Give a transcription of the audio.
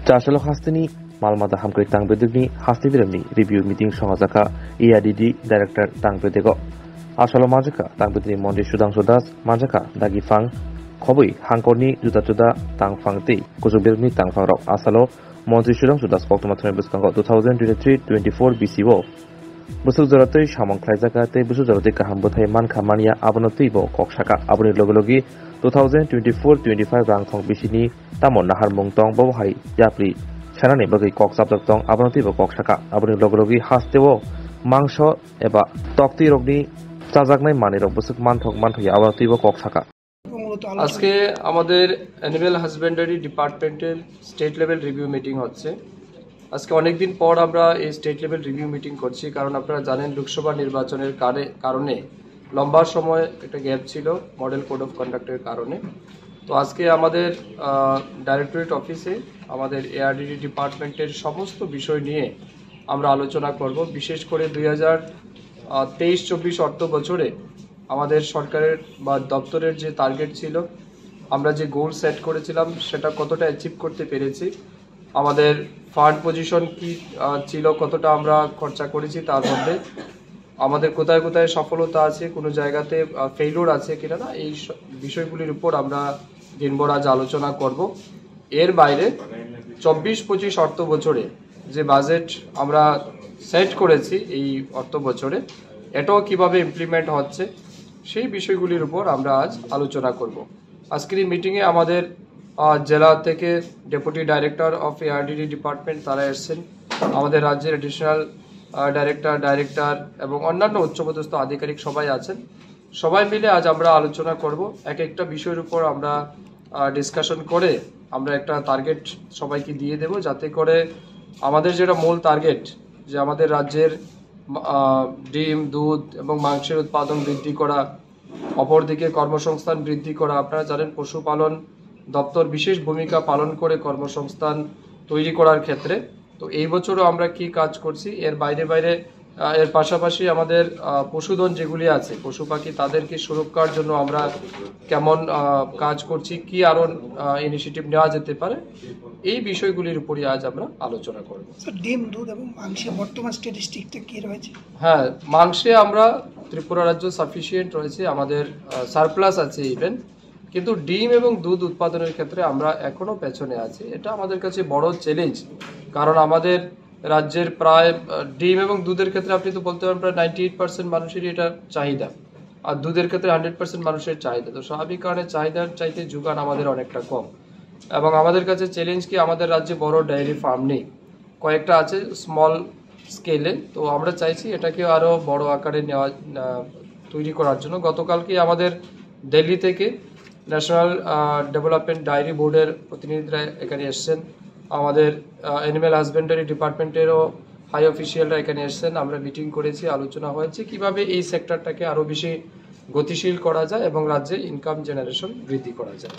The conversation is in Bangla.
Chasalo Hastini, Malmada Hamkri Tangbedugni, Hastivirani, Review Meeting Shahazaka, EADD, Director Tangbedego. Asalo Majaka, Tangbedni Mondi Sudang Sudas, Majaka, Dagi Fang, Kobui, Hankoni, Juda, Tang Fang Ti, Kuzubirni, Tang Fang Rock, Asalo, Mondi Sudang Sudas, Poktomatran Buskango 2023-24 BCO. Busuk Zoratoi, Shamon Klaizaka, Busuk Zorotika Hambutai, Man Kamania, Abonotibo, Kokshaka, Aboni Logologi, 2024-25 Rang Thong Bishini, Tamon Nahar Mungtong, Bohari, Yapri, Shanani Bogi Kok Sabdong, Abonotibo Kokshaka, Aboni Logologi, Hastewo, Mangsho, Eba, Tokti Rogni, Chazaknai Mani Robusuk Mantok Mantoya, Abonotibo Kokshaka. আজকে আমাদের অ্যানিম্যাল হাজবেন্ডারি ডিপার্টমেন্টের স্টেট লেভেল রিভিউ মিটিং হচ্ছে। আজকে অনেকদিন পর আমরা এই স্টেট লেভেল রিভিউ মিটিং করছি, কারণ আপনারা জানেন লোকসভা নির্বাচনের কারণে লম্বা সময় একটা গ্যাপ ছিল মডেল কোড অফ কন্ডাক্টের কারণে। তো আজকে আমাদের ডাইরেক্টরেট অফিসে আমাদের এআরডিডি ডিপার্টমেন্টের সমস্ত বিষয় নিয়ে আমরা আলোচনা করব। বিশেষ করে 2023-24 অর্থ বছরে আমাদের সরকারের বা দপ্তরের যে টার্গেট ছিল, আমরা যে গোল সেট করেছিলাম সেটা কতটা অ্যাচিভ করতে পেরেছি, আমাদের ফান্ড পজিশন কি ছিল, কতটা আমরা খরচা করেছি, তার মধ্যে আমাদের কোথায় কোথায় সফলতা আছে, কোনো জায়গাতে ফেইলিওর আছে কিনা না, এই বিষয়গুলির উপর আমরা দিনভর আজ আলোচনা করব। এর বাইরে 24-25 অর্থ বছরে যে বাজেট আমরা সেট করেছি এই অর্থ বছরে, এটাও কিভাবে ইমপ্লিমেন্ট হচ্ছে সেই বিষয়গুলির উপর আমরা আজ আলোচনা করব। আজকের এই মিটিংয়ে আমাদের জেলা থেকে deputy director of ARDD department তারা এসেছেন, আমাদের রাজ্যের এডিশনাল ডাইরেক্টর এবং অন্যান্য উচ্চপদস্থ আধিকারিক সবাই আছেন। সবাই মিলে আজ আমরা আলোচনা করব, এক একটা বিষয়ের উপর আমরা ডিসকাশন করে আমরা একটা টার্গেট সবাইকে দিয়ে দেব, যাতে করে আমাদের যেটা মূল টার্গেট যে আমাদের রাজ্যের ডিম, দুধ এবং মাংসের উৎপাদন বৃদ্ধি করা, অপরদিকে কর্মসংস্থান বৃদ্ধি করা। আপনারা জানেন পশুপালন দপ্তর বিশেষ ভূমিকা পালন করে কর্মসংস্থান তৈরি করার ক্ষেত্রে। তো এই বছরও আমরা কি কাজ করছি, এর বাইরে এর পাশাপাশি আমাদের পশুধন যেগুলি আছে, পশু পাখি, তাদেরকে সুরক্ষার জন্য আমরা কেমন কাজ করছি, কি আরো ইনিশিয়েটিভ নেওয়া যেতে পারে, এই বিষয়গুলির উপরই আজ আমরা আলোচনা করব। ডিম, দুধ এবং মাংসে বর্তমান স্ট্যাটিস্টিকটা কি রয়েছে? হ্যাঁ, মাংসে আমরা ত্রিপুরা রাজ্য সাফিসিয়েন্ট রয়েছে, আমাদের সারপ্লাস আছে ইভেন, কিন্তু ডিম এবং দুধ উৎপাদনের ক্ষেত্রে আমরা এখনো পেছনে আছি। এটা আমাদের কাছে বড় চ্যালেঞ্জ, কারণ আমাদের রাজ্যের প্রায় ডিম এবং দুধের ক্ষেত্রে আপনি তো বলতে পারেন প্রায় 98% মানুষেরই এটা চাহিদা, আর দুধের ক্ষেত্রে 100% মানুষের চাহিদা। তো স্বাভাবিক কারণে চাহিদার চাইতে যোগান আমাদের অনেকটা কম, এবং আমাদের কাছে চ্যালেঞ্জ কি, আমাদের রাজ্যে বড় ডেয়ারি ফার্ম নেই, কয়েকটা আছে স্মল স্কেলে। তো আমরা চাইছি এটাকে আরও বড় আকারে তৈরি করার জন্য। গতকালকে আমাদের দিল্লি থেকে ন্যাশনাল ডেভেলপমেন্ট ডায়েরি বোর্ডের প্রতিনিধিরা এখানে এসছেন, আমাদের অ্যানিম্যাল হাজবেন্ডারি ডিপার্টমেন্টেরও হাই অফিসিয়ালরা এখানে এসছেন। আমরা মিটিং করেছি, আলোচনা হয়েছে কিভাবে এই সেক্টরটাকে আরও বেশি গতিশীল করা যায় এবং রাজ্যে ইনকাম জেনারেশন বৃদ্ধি করা যায়।